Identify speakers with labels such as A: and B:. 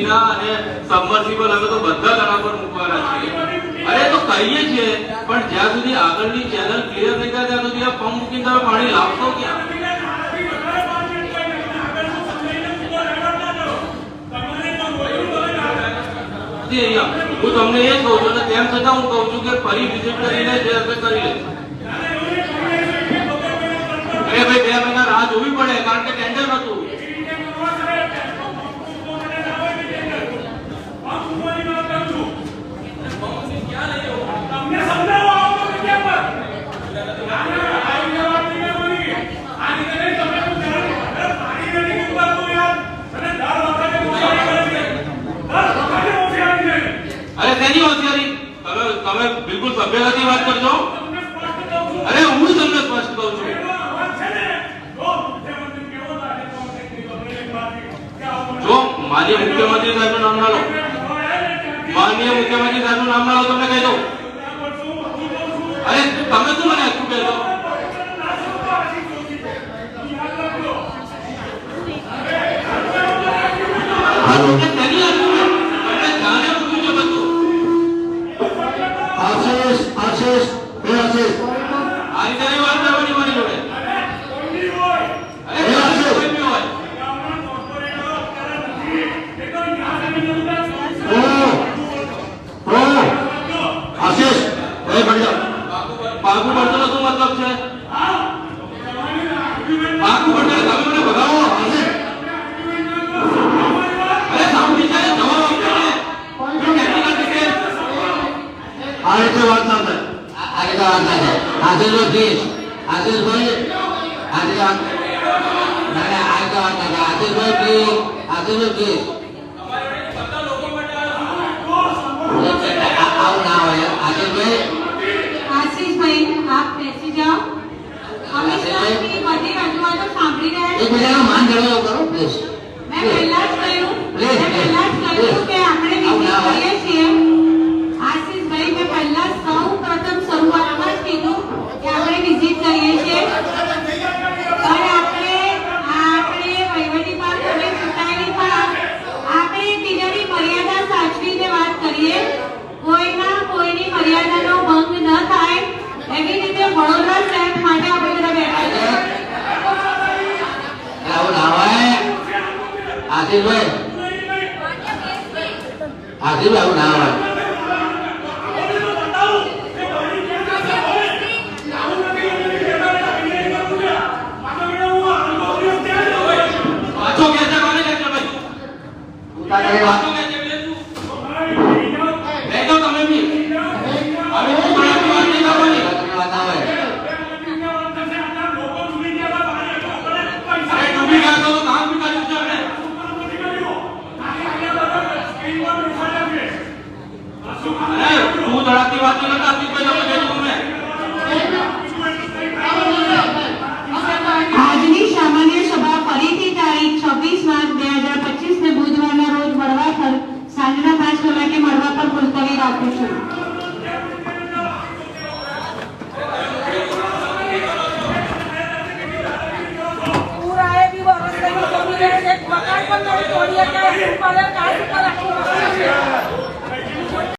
A: મહિના અને સબમર્સિબલ અમે તો બધા ઘણા પર મૂકવાના છીએ। અરે તો કહીએ છીએ પણ જ્યાં સુધી આગળની ચેનલ ક્લિયર નહીં થાય ત્યાં સુધી આ પંપ મૂકીને તમે પાણી લાવશો ક્યાં? હું તમને એ કહું છું અને તેમ છતાં હું કહું છું કે ફરી વિઝિટ કરીને જે હશે કરી લેજો। અરે ભાઈ 2 મહિના રાહ જોવી પડે કારણ કે ટેન્ડર નતું। અરે તેની હોશિયારી તમે બિલકુલ સભ્યતાથી વાત કરજો। અરે હું તમને સ્પષ્ટ કહું છું જો માનનીય મુખ્યમંત્રી સાહેબનું નામ ના લો, માનનીય મુખ્યમંત્રી સાહેબનું નામ ના લો, તમને કહી દઉં। અરે તમે શું મને આખું કહી દો? પાકું પડતો શું મતલબ છે? પાકું પડતો તમે મને ભગાવો। અરે સાંભળી જાય જવાબ આપો ને। આ રીતે વાત ના થાય, આ રીતે વાત ના થાય। આશીષભાઈ પ્લીઝ, આશીષભાઈ આજે વાત ના ના આ રીતે વાત ના થાય। આશીષભાઈ પ્લીઝ, આશીષભાઈ પ્લીઝ આવું ના હોય। આશીષભાઈ
B: आशीष भाई आप कैसे जाओ? हमें की बड़ी रजूआत सांभળી રહ્યા
A: એક બીજાનો માન જળવાવો કરો પ્લીઝ।
B: मैं પહેલા જ કહ્યું કે આપણે વિઝિટ કરીએ છીએ। આશીષ ભાઈ મેં પહેલા સૌ પ્રથમ શરૂઆતમાં જ કીધું કે આપણે વિઝિટ કરીએ છીએ અને આપણે વહીવટી પાસ અમે ચૂંટાયેલી પણ આપણે બીજાની મર્યાદા સાચવીને વાત કરીએ। કોઈની મર્યાદાનો ભંગ ન થાય એવી રીતે વડોદરા શહેર માટે આપણે બધા બેઠા છે।
A: આવું ના હોય આશીષભાઈ, આશીષભાઈ આવું ના હોય। વાંચો કે છે કોને કે છે ભાઈ? ઉતારે વાંચો કે છે એટલે તું બેઠો તમે બી હવે તું વાત નહીં કરવાની। વાત આવે અરે ડૂબી ગયા તો કામ બી કર્યું છે આપણે। અરે તું ધડાકતી વાત ન કરતી કોઈ તમે કહેતું મેં।
B: આજની સામાન્ય સભા ફરીથી તારીખ 26 માર્ચ 2025 ને બુધવારના રોજ મળવા પર સાંજના 5 કલાકે મળવા પર મુલતવી રાખું છું। पूरा है भी बरस नहीं तो एक मकान पर नहीं तोड़िए क्या ऊपर है